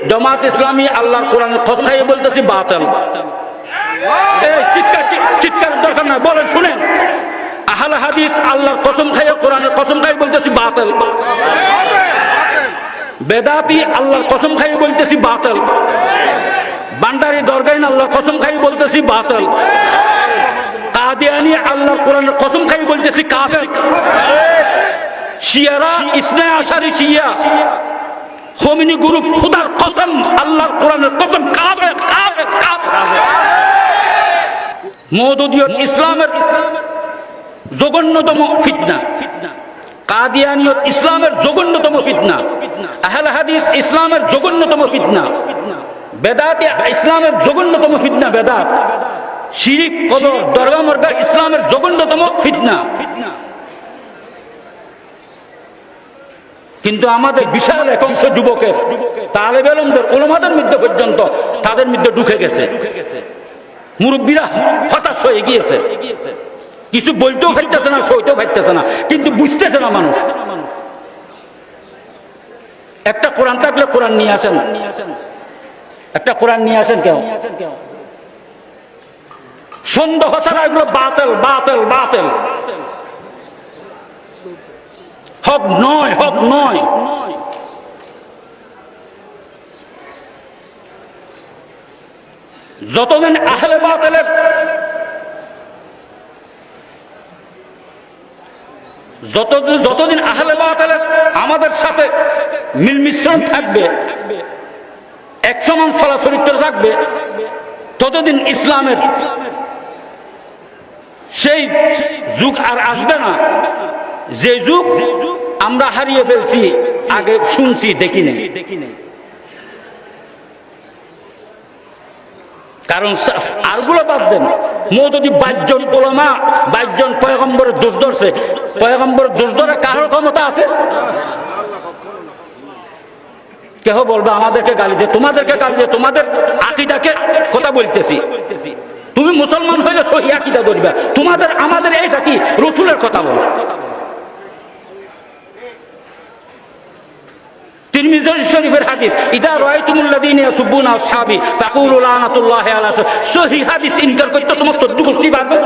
জামাত ইসলামী আল্লাহর কোরআনের কসম খাইয়ে বলতেছি বাতিল। চিৎকারের দরকার নাই, বলেন শুনেন। আহলে হাদিস আল্লাহর কসম খাইয়ে কোরআনের কসম খাইয়ে বলতেছি বাতিল। বেদাতি আল্লাহর কসম খাইয়ে বলতেছি বাতিল। বান্ডারি দরগাইন আল্লাহর কসম খাইয়ে বলতেছি বাতিল। কাদিয়ানি আল্লাহর কোরআনের কসম খাইয়ে বলতেছি কাফের। শিয়ারা ইসনা আশারি শিয়া খোমেনি গ্রুপ খোদার কসম আল্লাহর কোরআনের কসম কাফের কাফের কাফের। মওদুদিয়ত ইসলামের জঘন্যতম ফিতনা, কাদিয়ানিয়ত ইসলামের জঘন্যতম ফিতনা, আহলে হাদিস ইসলামের জঘন্যতম ফিতনা, বেদাত ইসলামের জঘন্যতম ফিতনা, বেদাত শিরিক কবর দরগা মরগা ইসলামের জঘন্যতম ফিতনা। কিন্তু আমাদের বিশাল এক অংশ যুবকের তালেবে ইলমদের উলামাদের মধ্যে পর্যন্ত তাদের মধ্যে ঢুকে গেছে। মুরব্বীরা হতাশ হয়ে গিয়েছে, কিছু বলতেও পারতেছে না, সইতেও পারতেছে না, কিন্তু বুঝতেছে না মানুষ। একটা কোরআন থাকলে কোরআন নিয়ে আসেন, একটা কোরআন নিয়ে আসেন। কেউ সন্দেহ ছাড়া এগুলো বাতিল বাতিল বাতিল, হক নয়, হক নয়। যতদিন আহলে বাতিলের যতদিন আহলে বাতিলের আমাদের সাথে মিল মিশ্রণ থাকবে, এক সমান চলাচরিত্র থাকবে, ততদিন ইসলামের সেই যুগ আর আসবে না যে যুগ আমরা হারিয়ে ফেলছি, আগে শুনছি দেখি নেই। কারণ আরগুলো বাদ দেন, যদি 22 জন উলামা 22 জন পয়গম্বরের দোষ ধরছে, পয়গম্বরের দোষ ধরে কারোর ক্ষমতা আছে? কেহ বলবে আমাদেরকে গালি দে, তোমাদেরকে গালি দে, তোমাদের আকীদাকে কথা বলতেছি। তুমি মুসলমান হইলে সহি আকীদা করবে, তোমাদের আমাদের এইটা কি রাসূলের কথা বলে। তিরমিজি শরীফের হাদিস, ইদা রাআইতুমুল্লাযীনা ইয়াসুবুনা আসহাবি ফাকুলু লানাতুল্লাহি আলা সহিহ হাদিস ইনকার করতে তোমার 14 গোষ্ঠী বাঁধবে।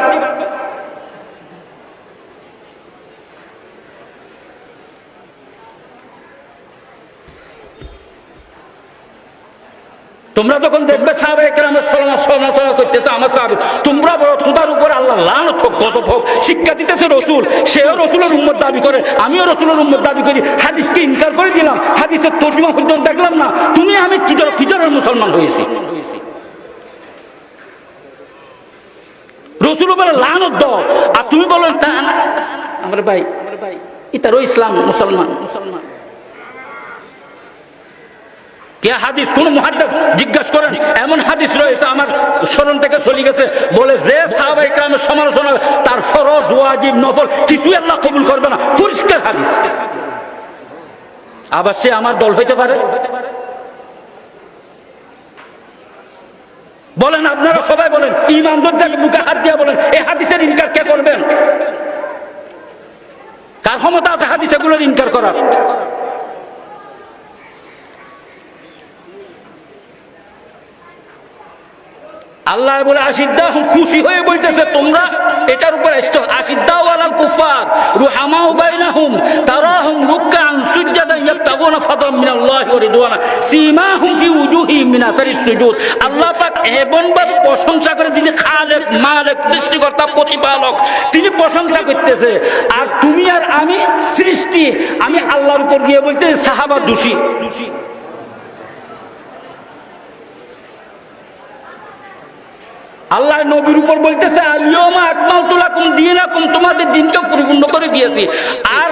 তোমরা যখন দেখবে সাহাবায়ে কেরামের সমালোচনা করতেছে আমার সাহাবী, তোমরা বড় তোদের উপর আল্লাহ লানত হোক, গজব হোক, শিক্ষা দিতেছে রাসূল, সেও রাসূলের উম্মত দাবি করে, আমিও রাসূলের উম্মত দাবি করি, হাদিসকে ইনকার করে দিলাম, হাদিসের তর্জমা পর্যন্ত দেখলাম না, তুমি আমি কি ধরনের মুসলমান হয়েছি? রাসূল বলে লানত দাও, আর তুমি বলো আমার ভাই এটারও ইসলাম, মুসলমান। কে হাদিস? কোন মুহাদ্দিস জিজ্ঞাসা করেন, এমন হাদিস রয়েছে আমার স্মরণ থেকে চলে গেছে, বলে যে সাহাবায়ে কেরামের সমালোচনা তার ফরজ ওয়াজিব নফল কিছুই আল্লাহ কবুল করবে না, পরিষ্কার হাদিস। আবার সে আমার দল হইতে পারে? বলেন, আপনারা সবাই বলেন, ইমানদারদের মুখে হাত দিয়ে বলেন, এই হাদিসের ইনকার কে করবেন? কার ক্ষমতা আছে হাদিস এগুলোর ইনকার করার? আল্লাহ বলে আশিদ্দা, খুশি হয়ে বলতেছে তোমরা এটার উপর আশিদ্দাউ আলাল কুফার রুহামাউ বাইনাহুম তারাহুম রুকআন সুজদান ইয়াবতাগুনা ফাদলাম মিনাল্লাহি ওয়া রিদওয়ানা সীমাহুম ফি উজুহিহিম মিন আসারিস সুজুদ। আল্লাহ পাক এমনভাবে প্রশংসা করে, যিনি খালেক মালিক সৃষ্টিকর্তা প্রতিপালক, তিনি প্রশংসা করতেছে, আর তুমি আর আমি সৃষ্টি, আমি আল্লাহর উপর গিয়ে বলতে সাহাবা দোষী। আল্লাহ নবীর উপর বলতেছে আল-ইয়াউমা আকমালতু লাকুম দীনাকুম, তোমাদের দিনকে পরিপূর্ণ করে দিয়েছি। আর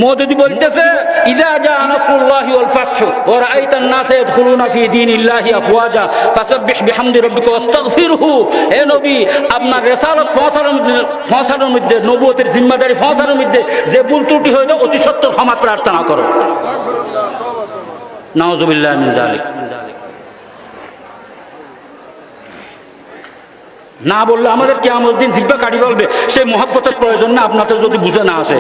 মওদুদি বলতেছে ইযা জাআ নাসরুল্লাহি ওয়াল ফাতহু ওয়া রাআইতান নাসা ইয়াদখুলুনা ফি দীনিল্লাহি আফওয়াজা ফাসাব্বিহ বিহামদি রাব্বিকা ওয়াস্তাগফিরহু। হে নবী, আপনার রিসালাত পৌঁছানোর মধ্যে, নবুয়তের জিম্মাদারি পৌঁছানোর মধ্যে যে ভুল ত্রুটি হইল অতি সত্বর ক্ষমা প্রার্থনা করো। নাউযুবিল্লাহি মিন যালিক। না বললে আমাদের কিয়ামত দিন জিহ্বা কাটি বলবে, সেই মহব্বতের প্রয়োজন না আপনাদের যদি বুঝে না আসে।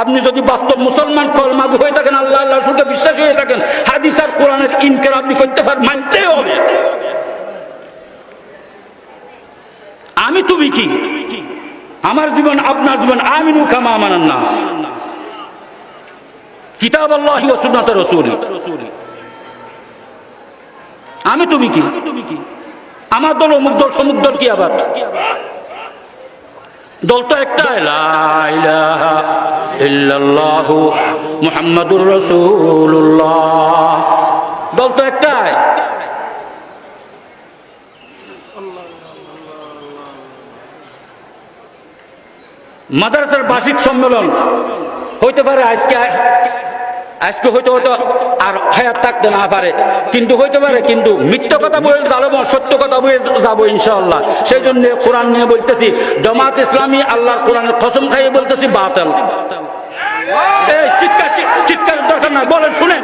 আপনি যদি বাস্তব মুসলমান কলমাবি হয়ে থাকেন, আল্লাহ আল্লাহ রাসূলকে বিশ্বাসী হয়ে থাকেন, হাদিস আর আপনি করতে পারেন, মানতে হবে। আমি তুমি কি, আমার জীবন আপনার জীবন, আমিনু কামা আমানান নাস, কিতাব আল্লাহি ওয়া সুন্নাত রাসূলি। আমি তুমি কি, আমার দল অমুক দল সমুক দল কি, আবার দল তো একটা, লা ইলাহা ইল্লাল্লাহু মুহাম্মাদুর রাসূলুল্লাহ, দল তো একটাই। মাদ্রাসার বার্ষিক সম্মেলন হইতে পারে আজকে হয়তো আর হায়াত থাকতে না পারে, কিন্তু হইতে পারে, কিন্তু মিথ্যা কথা বলে যাবো, সত্য কথা বলে যাবো ইনশাআল্লাহ। সেই জন্য কোরআন নিয়ে বলতেছি, জামাত ইসলামী আল্লাহর কোরআনের কসম খাইয়ে বলতেছি বাতিল। চিৎকার দরকার না, বলেন শুনেন,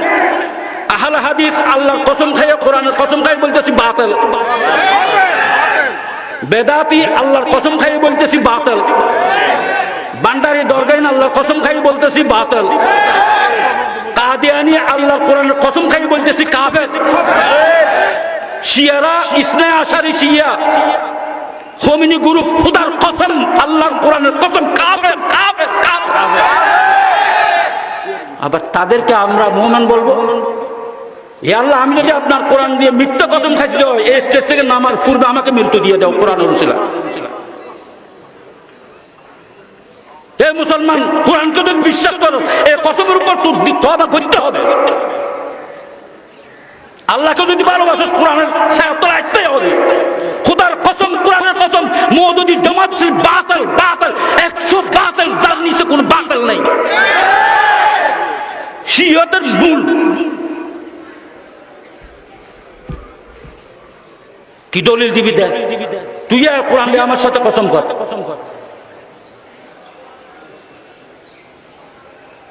আহলে হাদিস আল্লাহর কসম খাইয়ে কোরআনের কসম খাইয়ে বলতেছি বাতিল। বেদাতি আল্লাহর কসম খাইয়ে বলতেছি বাতিল। বান্ডারি দরগাইন আল্লাহর কসম খাইয়ে বলতেছি বাতিল। কাদিয়ানি আল্লাহর কোরআনের কসম খাইয়ে বলতেছি কাফের। শিয়ারা ইসনে আশারি শিয়া খোমেনি গ্রুপ খুদার কসম আল্লাহর কোরআনের কসম কাফের কাফের কাফের। আবার তাদেরকে আমরা মুমিন বলবো? হে আল্লাহ, আমি যদি আপনার কোরআন দিয়ে মিথ্যা কসম খাইছি, এই স্টেজ থেকে নামার পূর্বে আমাকে মৃত্যু দিয়ে দাও কোরআনের উসিলা। হে মুসলমান, কোরআনকে যদি বিশ্বাস করো, এই কসমের উপর তওবা করতে হবে। আল্লাহকে যদি ভালোবাসো, কোরআনের ছায়াতলায় আসতে হবে। খোদার কসম, কোরআনের কসম, মওদুদি জামাত বাতিল বাতিল 100 বাতিল, যার নিচে কোনো বাতিল নাই। শিয়াতের ভুল কি দলিল দিবি দেখ, তুই কোরআন দিয়ে আমার সাথে কসম কর।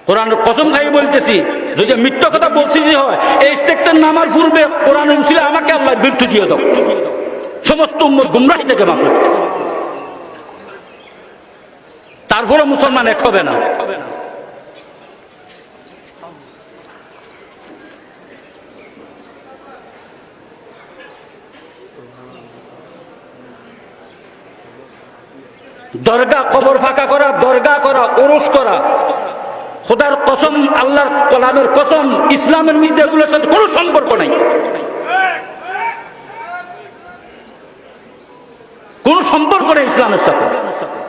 কোরআনের কসম খাই বলতেছি, যদি মিথ্যা কথা বলছি যে হয়, এই স্টেকটার নামার পূর্বে কোরআনের উসিলে আমাকে আল্লাহ মৃত্যু দিয়ে দাও, সমস্ত উম্মত গুমরাহি থেকে বাঁচো। তারপরে মুসলমান এক হবে না। দরগা কবর ফাঁকা করা, দরগা করা, ওরস করা, খোদার কসম আল্লাহর কালামের কসম ইসলামের মধ্যে এগুলোর সাথে কোনো সম্পর্ক নাই, কোনো সম্পর্ক নেই ইসলামের সাথে।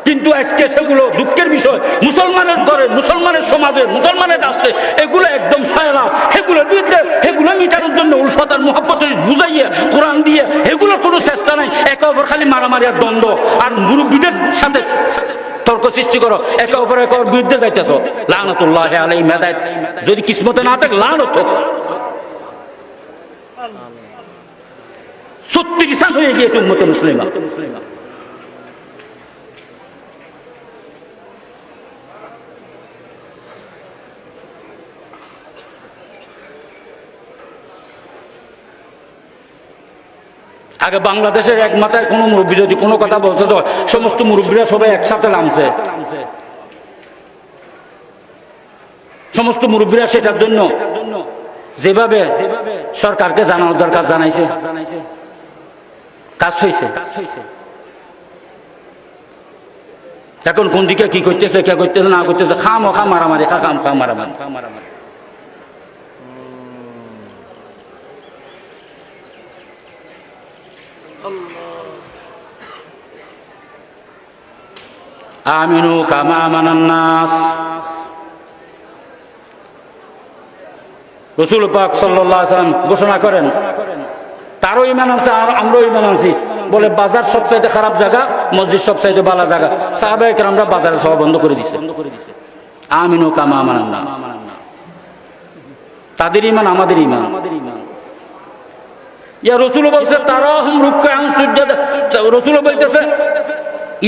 কিন্তু আজকে সেগুলো দুঃখের বিষয়, মুসলমানের ঘরে, মুসলমানের সমাজে, মুসলমানের রাষ্ট্রে এগুলো একদম সায়লা। এগুলোর বিরুদ্ধে, এগুলো মিটানোর জন্য উলফত আর মুহাব্বত বুঝাইয়ে কোরআন দিয়ে এগুলোর কোনো চেষ্টা নাই। একে অপর খালি মারামারি আর দ্বন্দ্ব, আর মুরব্বীদের সাথে তর্ক সৃষ্টি করো, একে অপর বিরুদ্ধে যাইতেছ। লানাতুল্লাহ আলাইহিম, হেদায়েত যদি কিসমতে না থাকে লানত হোক। 36 সাল হয়ে গিয়েছে উম্মতে মুসলিমা। আগে বাংলাদেশের এক মাথায় কোনো মুরব্বী যদি কোনো কথা বলছে, তো সমস্ত মুরব্বীরা সবাই একসাথে নামছে, সমস্ত মুরব্বীরা সেটার জন্য যেভাবে সরকারকে জানানোর দরকার জানাইছে, কাজ হয়েছে। এখন কোন দিকে কি করতেছে, কে করতেছে না করতেছে, খাম মারামারি, খাম মারামারি। আমিনু কামা আমানান নাস। রাসূল পাক সাল্লাল্লাহু আলাইহি ওয়াসাল্লাম ঘোষণা করেন, তারও ঈমান আছে আর আমরাও ঈমান আছি। বলে বাজার সবচাইতে খারাপ জায়গা, মসজিদ সবচাইতে ভালো জায়গা। সাহাবায়ে কেরামরা বাজারে সব বন্ধ করে দিয়েছে। আমিনু কামা আমানান নাস, তাদের ঈমান আমাদের ঈমান। ইয়া রাসূল বলছে তারাহুম রুকআন সুজদা, রাসূল বলতেছে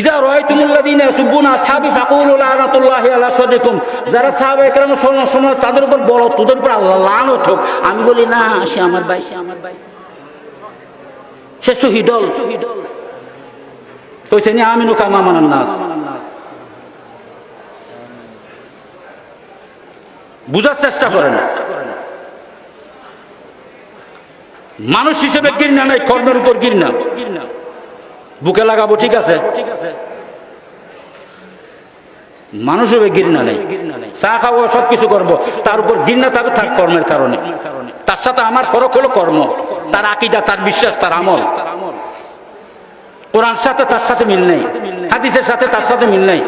ইদা রাআইতুমুল্লাযীনা ইয়াসুবুনা আসহাবি ফাকুলু লানাতুল্লাহি আলা সাদিকুম, যারা সাহাবায়ে কেরাম সময় তাদের উপর বলো তোদের উপর আল্লাহ লানত হোক। আমি বলি না, সে আমার ভাই, সে আমার ভাই, সে শহীদ হল। কইছে নি আমিনু কামা আমানান নাস। বুঝার চেষ্টা করেন। মানুষ হিসেবে ঘৃণা নাই, কর্মের উপর ঘৃণা। বুকে লাগাবো ঠিক আছে, মানুষ হবে ঘৃণা নেই, চা খাবো সবকিছু করবো, তার উপর ঘৃণা থাকবে তার কর্মের কারণে। তার সাথে আমার ফরক হলো কর্ম, তার আকীদা, তার বিশ্বাস, তার আমল। কোরআন সাথে তার সাথে মিল নেই, হাদিসের সাথে তার সাথে মিল নেই।